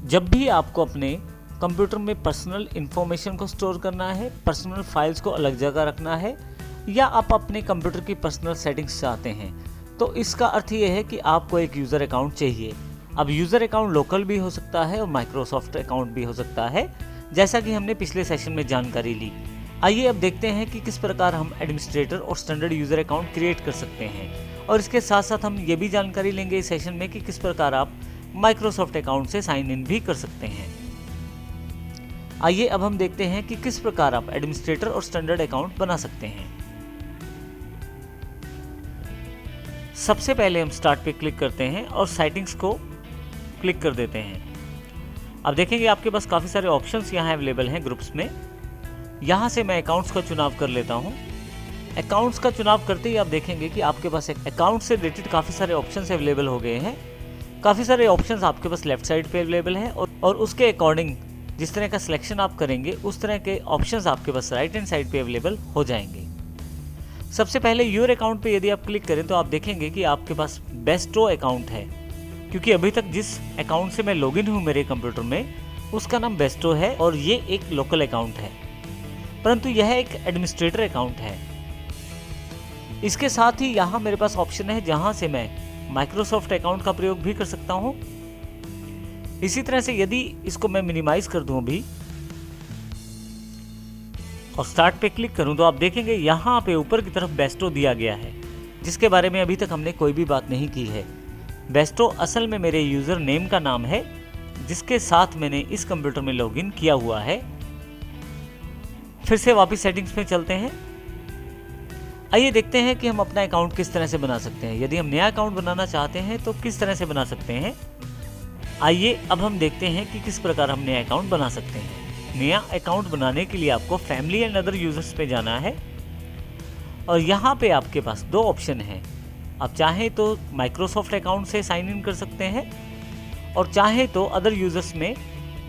जब भी आपको अपने कंप्यूटर में पर्सनल इंफॉर्मेशन को स्टोर करना है, पर्सनल फाइल्स को अलग जगह रखना है, या आप अपने कंप्यूटर की पर्सनल सेटिंग्स चाहते हैं, तो इसका अर्थ ये है कि आपको एक यूज़र अकाउंट चाहिए। अब यूज़र अकाउंट लोकल भी हो सकता है और माइक्रोसॉफ्ट अकाउंट भी हो सकता है, जैसा कि हमने पिछले सेशन में जानकारी ली। आइए अब देखते हैं कि किस प्रकार हम एडमिनिस्ट्रेटर और स्टैंडर्ड यूज़र अकाउंट क्रिएट कर सकते हैं, और इसके साथ साथ हम ये भी जानकारी लेंगे इस सेशन में कि किस प्रकार आप माइक्रोसॉफ्ट अकाउंट से साइन इन भी कर सकते हैं। आइए अब हम देखते हैं कि किस प्रकार आप एडमिनिस्ट्रेटर और स्टैंडर्ड अकाउंट बना सकते हैं। सबसे पहले हम स्टार्ट पे क्लिक करते हैं और सेटिंग्स को क्लिक कर देते हैं। अब देखेंगे आपके पास काफ़ी सारे ऑप्शंस यहाँ अवेलेबल हैं ग्रुप्स में। यहाँ से मैं अकाउंट्स का चुनाव कर लेता हूँ। अकाउंट्स का चुनाव करते ही आप देखेंगे कि आपके पास एक अकाउंट से रिलेटेड काफ़ी सारे ऑप्शंस अवेलेबल हो गए हैं। काफ़ी सारे ऑप्शंस आपके पास लेफ्ट साइड पे अवेलेबल हैं और उसके अकॉर्डिंग जिस तरह का सिलेक्शन आप करेंगे उस तरह के ऑप्शंस आपके पास राइट हैंड साइड पे अवेलेबल हो जाएंगे। सबसे पहले योर अकाउंट पे यदि आप क्लिक करें तो आप देखेंगे कि आपके पास बेस्टो अकाउंट है, क्योंकि अभी तक जिस अकाउंट से मैं लॉगिन हूँ मेरे कंप्यूटर में उसका नाम बेस्टो है और ये एक लोकल अकाउंट है, परंतु यह एक एडमिनिस्ट्रेटर अकाउंट है। इसके साथ ही यहाँ मेरे पास ऑप्शन है जहाँ से मैं माइक्रोसॉफ्ट अकाउंट का प्रयोग भी कर सकता हूँ। इसी तरह से यदि इसको मैं मिनिमाइज कर दूं अभी और स्टार्ट पे क्लिक करूं तो आप देखेंगे यहाँ पे ऊपर की तरफ बेस्टो दिया गया है, जिसके बारे में अभी तक हमने कोई भी बात नहीं की है। बेस्टो असल में मेरे यूज़र नेम का नाम है जिसके साथ मैंने इस कंप्यूटर में लॉगिन किया हुआ है। फिर से वापस सेटिंग्स में चलते हैं। आइए देखते हैं कि हम अपना अकाउंट किस तरह से बना सकते हैं। यदि हम नया अकाउंट बनाना चाहते हैं तो किस तरह से बना सकते हैं। आइए अब हम देखते हैं कि किस प्रकार हम नया अकाउंट बना सकते हैं। नया अकाउंट बनाने के लिए आपको फैमिली एंड अदर यूजर्स पे जाना है और यहाँ पे आपके पास दो ऑप्शन हैं। आप चाहें तो माइक्रोसॉफ्ट अकाउंट से साइन इन कर सकते हैं और चाहें तो अदर यूजर्स में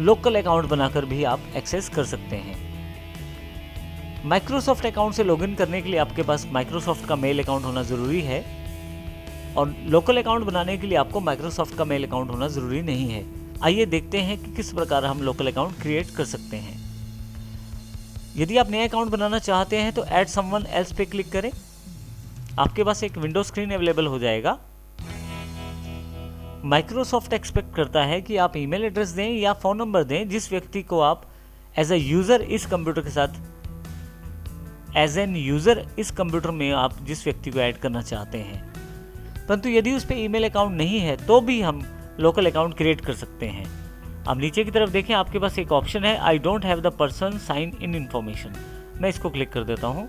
लोकल अकाउंट बनाकर भी आप एक्सेस कर सकते हैं। माइक्रोसॉफ्ट अकाउंट से लॉगिन करने के लिए आपके पास माइक्रोसॉफ्ट का मेल अकाउंट होना ज़रूरी है और लोकल अकाउंट बनाने के लिए आपको माइक्रोसॉफ्ट का मेल अकाउंट होना ज़रूरी नहीं है। आइए देखते हैं कि किस प्रकार हम लोकल अकाउंट क्रिएट कर सकते हैं। यदि आप नया अकाउंट बनाना चाहते हैं तो ऐड समवन एल्स पे क्लिक करें। आपके पास एक विंडो स्क्रीन अवेलेबल हो जाएगा। माइक्रोसॉफ्ट एक्सपेक्ट करता है कि आप ईमेल एड्रेस दें या फ़ोन नंबर दें जिस व्यक्ति को आप एज ए यूज़र इस कंप्यूटर के साथ एज एन यूज़र इस कंप्यूटर में आप जिस व्यक्ति को ऐड करना चाहते हैं। परंतु यदि उस पर ईमेल अकाउंट नहीं है तो भी हम लोकल अकाउंट क्रिएट कर सकते हैं। अब नीचे की तरफ देखें, आपके पास एक ऑप्शन है I don't have the person sign in information. मैं इसको क्लिक कर देता हूं।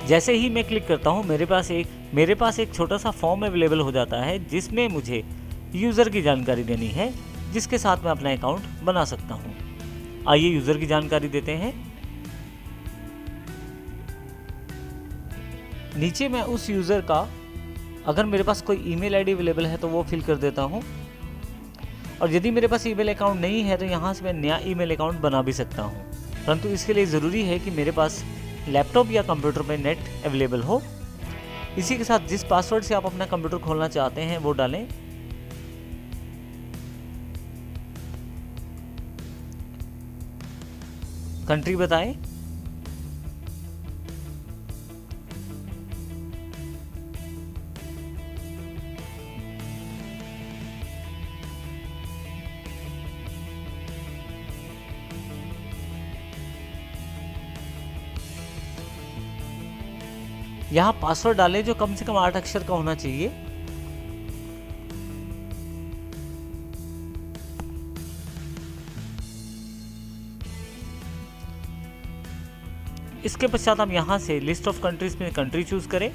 जैसे ही मैं क्लिक करता हूं मेरे पास एक छोटा सा फॉर्म अवेलेबल हो जाता है जिसमें मुझे यूज़र की जानकारी देनी है जिसके साथ मैं अपना अकाउंट बना सकता हूं। आइए यूज़र की जानकारी देते हैं। नीचे मैं उस यूज़र का अगर मेरे पास कोई ईमेल आईडी अवेलेबल है तो वो फिल कर देता हूँ, और यदि मेरे पास ईमेल अकाउंट नहीं है तो यहाँ से मैं नया ईमेल अकाउंट बना भी सकता हूँ, परंतु इसके लिए ज़रूरी है कि मेरे पास लैपटॉप या कंप्यूटर में नेट अवेलेबल हो। इसी के साथ जिस पासवर्ड से आप अपना कंप्यूटर खोलना चाहते हैं वो डालें। कंट्री बताएं। यहाँ पासवर्ड डालें जो कम से कम 8 अक्षर का होना चाहिए। इसके पश्चात हम यहाँ से लिस्ट ऑफ कंट्रीज में कंट्री चूज करें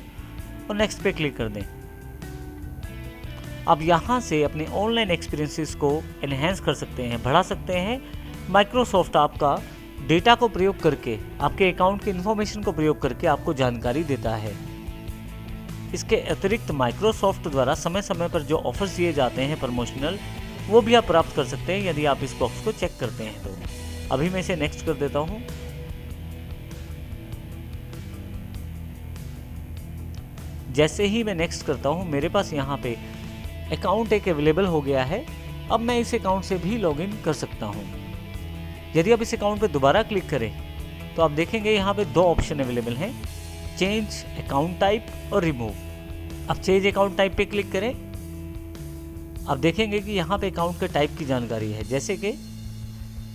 और नेक्स्ट पे क्लिक कर दें। अब यहाँ से अपने ऑनलाइन एक्सपीरियंसेस को एनहेंस कर सकते हैं, बढ़ा सकते हैं। माइक्रोसॉफ्ट आपका डेटा को प्रयोग करके, आपके अकाउंट के इन्फॉर्मेशन को प्रयोग करके आपको जानकारी देता है। इसके अतिरिक्त माइक्रोसॉफ्ट द्वारा समय समय पर जो ऑफर्स दिए जाते हैं प्रमोशनल, वो भी आप प्राप्त कर सकते हैं यदि आप इस बॉक्स को चेक करते हैं तो। अभी मैं इसे नेक्स्ट कर देता हूँ। जैसे ही मैं नेक्स्ट करता हूँ मेरे पास यहाँ पे अकाउंट एक अवेलेबल हो गया है। अब मैं इस अकाउंट से भी लॉगिन कर सकता हूँ। यदि आप इस अकाउंट पे दोबारा क्लिक करें तो आप देखेंगे यहाँ पे दो ऑप्शन अवेलेबल हैं, चेंज अकाउंट टाइप और रिमूव। अब चेंज अकाउंट टाइप पे क्लिक करें। आप देखेंगे कि यहाँ पे अकाउंट के टाइप की जानकारी है,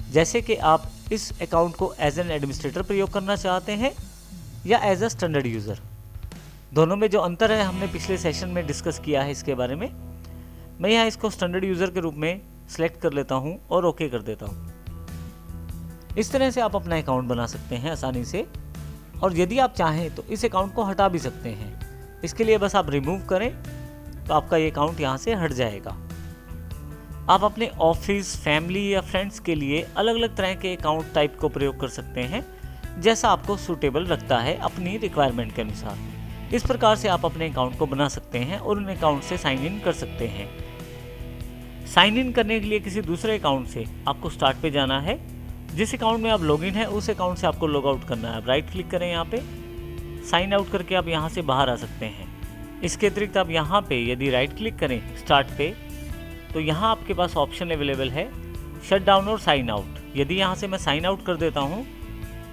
जैसे कि आप इस अकाउंट को एज एन एडमिनिस्ट्रेटर प्रयोग करना चाहते हैं या एज अ स्टैंडर्ड यूज़र। दोनों में जो अंतर है हमने पिछले सेशन में डिस्कस किया है इसके बारे में। मैं यहाँ इसको स्टैंडर्ड यूज़र के रूप में सिलेक्ट कर लेता हूँ और ओके कर देता हूँ। इस तरह से आप अपना अकाउंट बना सकते हैं आसानी से, और यदि आप चाहें तो इस अकाउंट को हटा भी सकते हैं। इसके लिए बस आप रिमूव करें तो आपका ये अकाउंट यहाँ से हट जाएगा। आप अपने ऑफिस, फैमिली या फ्रेंड्स के लिए अलग अलग तरह के अकाउंट टाइप को प्रयोग कर सकते हैं, जैसा आपको सूटेबल लगता है अपनी रिक्वायरमेंट के अनुसार। इस प्रकार से आप अपने अकाउंट को बना सकते हैं और उन अकाउंट से साइन इन कर सकते हैं। साइन इन करने के लिए किसी दूसरे अकाउंट से आपको स्टार्ट पे जाना है। जिस अकाउंट में आप लॉगिन है उस अकाउंट से आपको लॉग आउट करना है। आप राइट क्लिक करें यहाँ पे, साइन आउट करके आप यहाँ से बाहर आ सकते हैं। इसके अतिरिक्त आप यहाँ पे यदि राइट क्लिक करें स्टार्ट पे तो यहाँ आपके पास ऑप्शन अवेलेबल है शट डाउन और साइन आउट। यदि यहाँ से मैं साइन आउट कर देता हूँ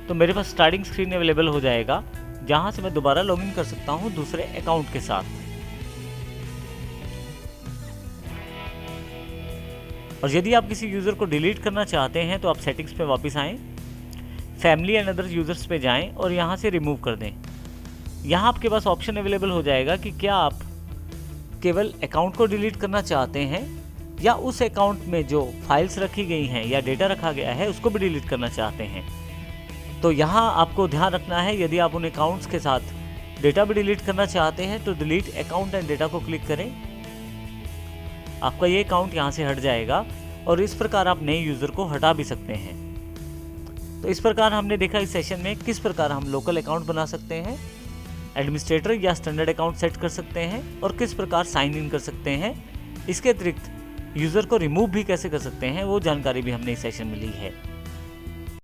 तो मेरे पास स्टार्टिंग स्क्रीन अवेलेबल हो जाएगा, जहाँ से मैं दोबारा लॉगिन कर सकता हूँ दूसरे अकाउंट के साथ। और यदि आप किसी यूज़र को डिलीट करना चाहते हैं तो आप सेटिंग्स पे वापस आएँ, फैमिली एंड अदर यूज़र्स पे जाएं और यहाँ से रिमूव कर दें। यहाँ आपके पास ऑप्शन अवेलेबल हो जाएगा कि क्या आप केवल अकाउंट को डिलीट करना चाहते हैं या उस अकाउंट में जो फाइल्स रखी गई हैं या डेटा रखा गया है उसको भी डिलीट करना चाहते हैं। तो यहाँ आपको ध्यान रखना है, यदि आप उन अकाउंट्स के साथ डेटा भी डिलीट करना चाहते हैं तो डिलीट अकाउंट एंड डेटा को क्लिक करें। आपका ये अकाउंट यहाँ से हट जाएगा और इस प्रकार आप नए यूज़र को हटा भी सकते हैं। तो इस प्रकार हमने देखा इस सेशन में किस प्रकार हम लोकल अकाउंट बना सकते हैं, एडमिनिस्ट्रेटर या स्टैंडर्ड अकाउंट सेट कर सकते हैं और किस प्रकार साइन इन कर सकते हैं। इसके अतिरिक्त यूज़र को रिमूव भी कैसे कर सकते हैं वो जानकारी भी हमने इस सेशन में ली है।